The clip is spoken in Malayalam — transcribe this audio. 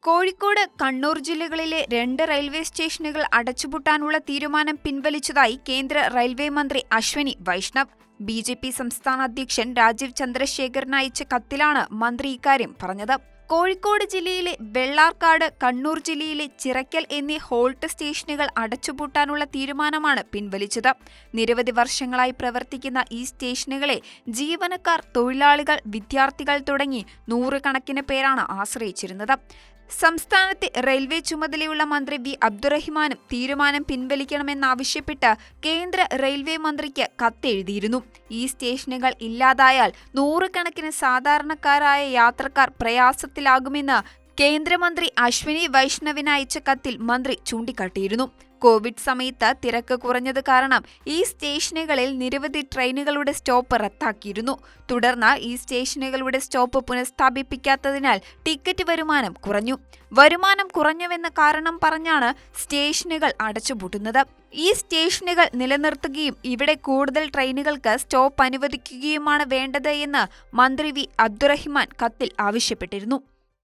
കോഴിക്കോട്, കണ്ണൂർ ജില്ലകളിലെ 2 റെയിൽവേ സ്റ്റേഷനുകൾ അടച്ചുപൂട്ടാനുള്ള തീരുമാനം പിൻവലിച്ചതായി കേന്ദ്ര റെയിൽവേ മന്ത്രി അശ്വനി വൈഷ്ണവ്. ബി.ജെ.പി. സംസ്ഥാന അധ്യക്ഷൻ രാജീവ് ചന്ദ്രശേഖറിന് അയച്ച കത്തിലാണ് മന്ത്രി ഇക്കാര്യം പറഞ്ഞത്. കോഴിക്കോട് ജില്ലയിലെ വെള്ളാർക്കാട്, കണ്ണൂർ ജില്ലയിലെ ചിറക്കൽ എന്നീ ഹോൾട്ട് സ്റ്റേഷനുകൾ അടച്ചുപൂട്ടാനുള്ള തീരുമാനമാണ് പിൻവലിച്ചത്. നിരവധി വർഷങ്ങളായി പ്രവർത്തിക്കുന്ന ഈ സ്റ്റേഷനുകളെ ജീവനക്കാർ, തൊഴിലാളികൾ, വിദ്യാർത്ഥികൾ തുടങ്ങി നൂറുകണക്കിന് പേരാണ് ആശ്രയിച്ചിരുന്നത്. സംസ്ഥാനത്തെ റെയിൽവേ ചുമതലയുള്ള മന്ത്രി വി. അബ്ദുറഹിമാനും തീരുമാനം പിൻവലിക്കണമെന്നാവശ്യപ്പെട്ട് കേന്ദ്ര റെയിൽവേ മന്ത്രിക്ക് കത്തെഴുതിയിരുന്നു. ഈ സ്റ്റേഷനുകൾ ഇല്ലാതായാൽ നൂറുകണക്കിന് സാധാരണക്കാരായ യാത്രക്കാർ പ്രയാസത്തിലാകുമെന്ന് കേന്ദ്രമന്ത്രി അശ്വനി വൈഷ്ണവിന് അയച്ച കത്തിൽ മന്ത്രി ചൂണ്ടിക്കാട്ടിയിരുന്നു. കോവിഡ് സമയത്ത് തിരക്ക് കുറഞ്ഞത് കാരണം ഈ സ്റ്റേഷനുകളിൽ നിരവധി ട്രെയിനുകളുടെ സ്റ്റോപ്പ് റദ്ദാക്കിയിരുന്നു. തുടർന്ന് ഈ സ്റ്റേഷനുകളുടെ സ്റ്റോപ്പ് പുനഃസ്ഥാപിപ്പിക്കാത്തതിനാൽ ടിക്കറ്റ് വരുമാനം കുറഞ്ഞു. വരുമാനം കുറഞ്ഞുവെന്ന കാരണം പറഞ്ഞാണ് സ്റ്റേഷനുകൾ അടച്ചുപൂട്ടുന്നത്. ഈ സ്റ്റേഷനുകൾ നിലനിർത്തുകയും ഇവിടെ കൂടുതൽ ട്രെയിനുകൾക്ക് സ്റ്റോപ്പ് അനുവദിക്കുകയുമാണ് വേണ്ടത് എന്ന് മന്ത്രി വി. അബ്ദുറഹിമാൻ കത്തിൽ ആവശ്യപ്പെട്ടിരുന്നു.